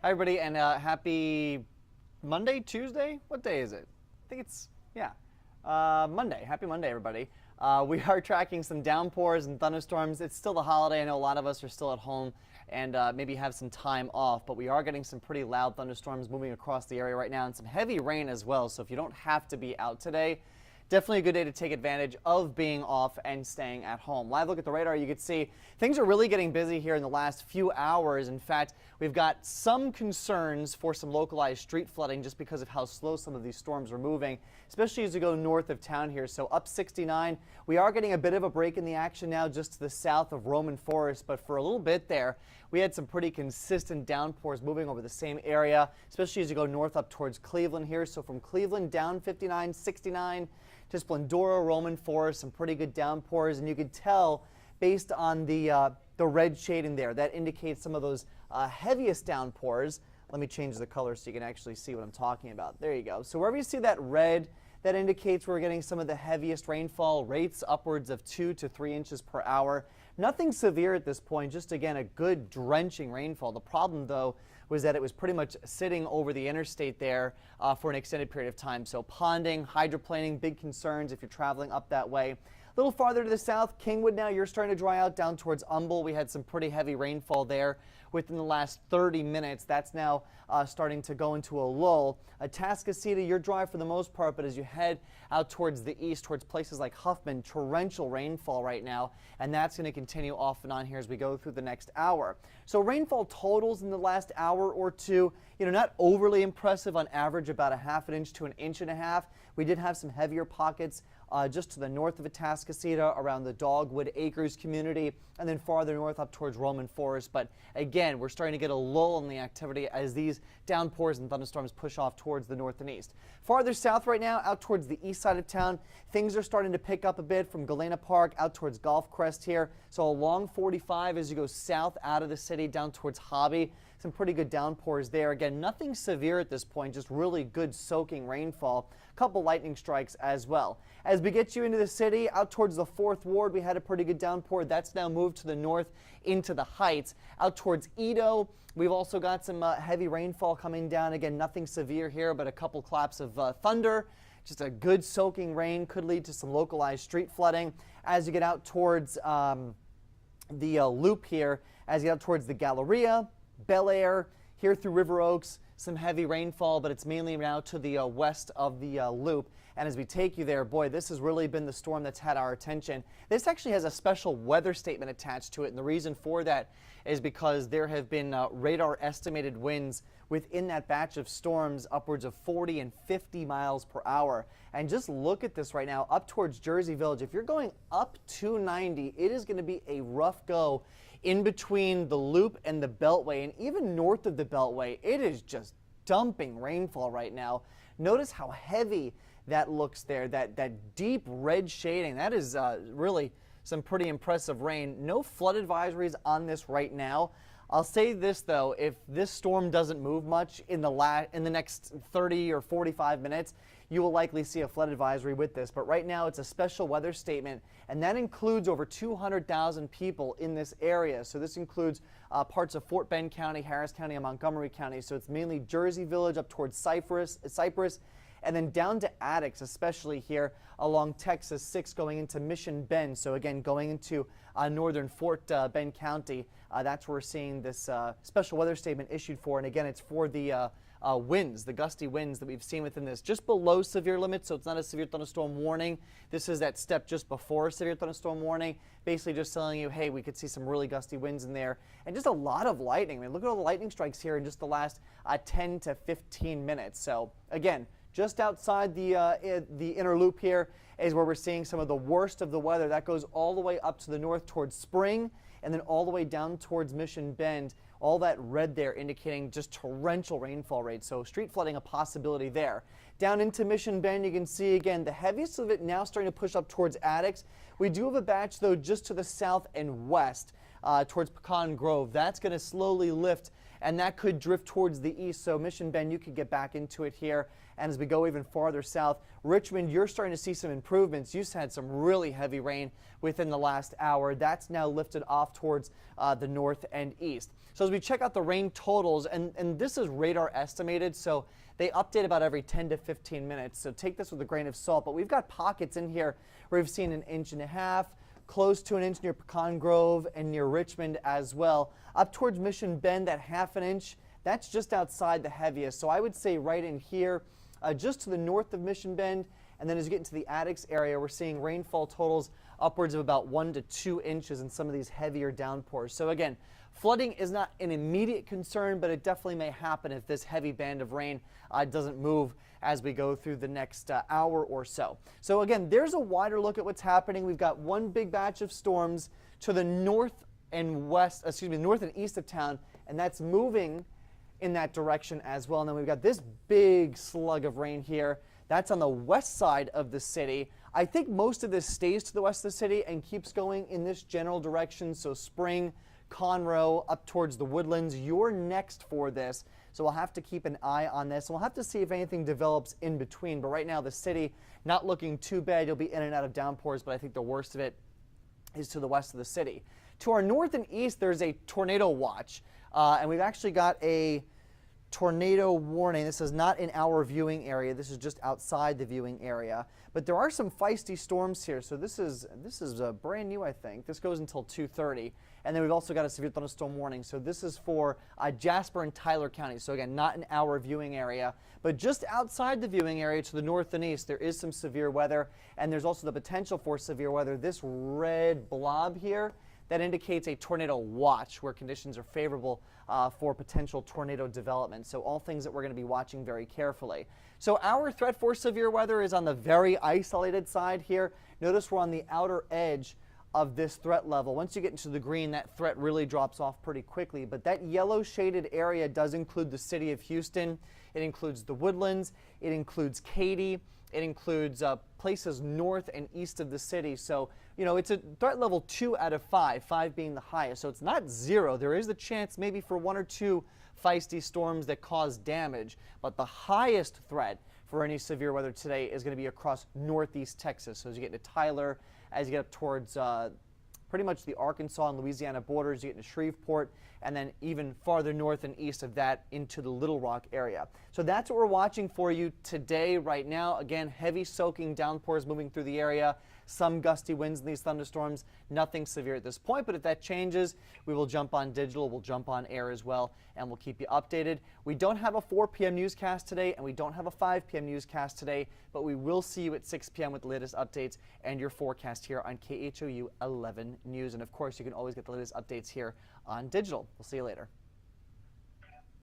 Hi, everybody, and happy Monday, Tuesday? What day is it? I think it's, yeah, Monday. Happy Monday, everybody. We are tracking some downpours and thunderstorms. It's still the holiday. I know a lot of us are still at home and maybe have some time off, but we are getting some pretty loud thunderstorms moving across the area right now and some heavy rain as well. So if you don't have to be out today, definitely a good day to take advantage of being off and staying at home. Live look at the radar, you can see things are really getting busy here in the last few hours. In fact, we've got some concerns for some localized street flooding just because of how slow some of these storms are moving, especially as you go north of town here. So up 69, we are getting a bit of a break in the action now just to the south of Roman Forest, but for a little bit there, we had some pretty consistent downpours moving over the same area, especially as you go north up towards Cleveland here. So from Cleveland down 59, 69, to Splendora, Roman Forest, some pretty good downpours, and you could tell based on the red shading there, that indicates some of those heaviest downpours. Let me change the color so you can actually see what I'm talking about. There you go. So wherever you see that red, that indicates we're getting some of the heaviest rainfall rates, upwards of 2 to 3 inches per hour. Nothing severe at this point, just again a good drenching rainfall. The problem though was that it was pretty much sitting over the interstate there for an extended period of time. So ponding, hydroplaning, big concerns if you're traveling up that way. A little farther to the south, Kingwood now, you're starting to dry out down towards Humble. We had some pretty heavy rainfall there within the last 30 minutes. That's now starting to go into a lull. Atascocita, you're dry for the most part, but as you head out towards the east, towards places like Huffman, torrential rainfall right now, and that's going to continue off and on here as we go through the next hour. So rainfall totals in the last hour or two, not overly impressive, on average about a ½ inch to 1.5 inches. We did have some heavier pockets just to the north of Atascocita around the Dogwood Acres community, and then farther north up towards Roman Forest. But again, we're starting to get a lull in the activity as these downpours and thunderstorms push off towards the north and east. Farther south right now, out towards the east side of town, things are starting to pick up a bit from Galena Park out towards Golf Crest here. So along 45 as you go south out of the city down towards Hobby, some pretty good downpours there. Again, nothing severe at this point, just really good soaking rainfall. A couple lightning strikes as well. As we get you into the city, out towards the 4th Ward, we had a pretty good downpour. That's now moved to the north into the Heights. Out towards Edo, we've also got some heavy rainfall coming down. Again, nothing severe here, but a couple claps of thunder. Just a good soaking rain could lead to some localized street flooding. As you get out towards the loop here, as you get out towards the Galleria, Bel Air, here through River Oaks, some heavy rainfall, but it's mainly now to the west of the loop. And as we take you there, boy, this has really been the storm that's had our attention. This actually has a special weather statement attached to it, and the reason for that is because there have been radar estimated winds within that batch of storms upwards of 40 and 50 miles per hour. And just look at this right now up towards Jersey Village. If you're going up 290, it is going to be a rough go in between the loop and the Beltway, and even north of the Beltway. It is just dumping rainfall right now. Notice how heavy that looks there, that deep red shading. That is really some pretty impressive rain. No flood advisories on this right now. I'll say this though, if this storm doesn't move much in the next 30 or 45 minutes, you will likely see a flood advisory with this. But right now it's a special weather statement, and that includes over 200,000 people in this area. So this includes parts of Fort Bend County, Harris County, and Montgomery County. So it's mainly Jersey Village up towards Cypress, and then down to Addicks, especially here along Texas 6 going into Mission Bend. So again, going into northern Fort Bend County, that's where we're seeing this special weather statement issued for. And again, it's for the winds, the gusty winds that we've seen within this, just below severe limits. So it's not a severe thunderstorm warning. This is that step just before severe thunderstorm warning, basically just telling you, hey, we could see some really gusty winds in there, and just a lot of lightning. I mean, look at all the lightning strikes here in just the last 10 to 15 minutes. So again, just outside the inner loop here is where we're seeing some of the worst of the weather. That goes all the way up to the north towards Spring, and then all the way down towards Mission Bend. All that red there indicating just torrential rainfall rates. So street flooding a possibility there. Down into Mission Bend, you can see again the heaviest of it now starting to push up towards Addicks. We do have a batch though just to the south and west towards Pecan Grove. That's going to slowly lift and that could drift towards the east. So Mission Bend, you could get back into it here. And as we go even farther south, Richmond, you're starting to see some improvements. You had some really heavy rain within the last hour. That's now lifted off towards the north and east. So as we check out the rain totals, and this is radar estimated, so they update about every 10 to 15 minutes. So take this with a grain of salt. But we've got pockets in here where we've seen 1.5 inches, close to 1 inch near Pecan Grove and near Richmond as well. Up towards Mission Bend, that 1/2 inch, that's just outside the heaviest. So I would say right in here, just to the north of Mission Bend, and then as you get into the Addicks area, we're seeing rainfall totals upwards of about 1 to 2 inches in some of these heavier downpours. So again, flooding is not an immediate concern, but it definitely may happen if this heavy band of rain doesn't move as we go through the next hour or so. So again, there's a wider look at what's happening. We've got one big batch of storms to the north and north and east of town, and that's moving in that direction as well. And then we've got this big slug of rain here. That's on the west side of the city. I think most of this stays to the west of the city and keeps going in this general direction. So Spring, Conroe, up towards the Woodlands, you're next for this. So we'll have to keep an eye on this. We'll have to see if anything develops in between. But right now, the city not looking too bad. You'll be in and out of downpours, but I think the worst of it is to the west of the city. To our north and east, there's a tornado watch. And we've actually got a tornado warning. This is not in our viewing area. This is just outside the viewing area. But there are some feisty storms here. So this is brand new, I think. This goes until 2:30. And then we've also got a severe thunderstorm warning. So this is for Jasper and Tyler County. So again, not in our viewing area, but just outside the viewing area to the north and east, there is some severe weather. And there's also the potential for severe weather. This red blob here, that indicates a tornado watch where conditions are favorable for potential tornado development. So all things that we're going to be watching very carefully. So our threat for severe weather is on the very isolated side here. Notice we're on the outer edge of this threat level. Once you get into the green, that threat really drops off pretty quickly. But that yellow shaded area does include the city of Houston. It includes the Woodlands. It includes Katy. It includes places north and east of the city. So, you know, it's a threat level 2 out of 5, 5 being the highest. So it's not 0. There is a chance maybe for 1 or 2 feisty storms that cause damage. But the highest threat for any severe weather today is going to be across northeast Texas. So as you get into Tyler, as you get up towards pretty much the Arkansas and Louisiana borders, you get into Shreveport, and then even farther north and east of that into the Little Rock area. So that's what we're watching for you today, right now. Again, heavy soaking downpours moving through the area, some gusty winds in these thunderstorms, nothing severe at this point, but if that changes, we will jump on digital, we'll jump on air as well, and we'll keep you updated. We don't have a 4 p.m. newscast today, and we don't have a 5 p.m. newscast today, but we will see you at 6 p.m. with the latest updates and your forecast here on KHOU 11 News. And of course, you can always get the latest updates here on digital. We'll see you later.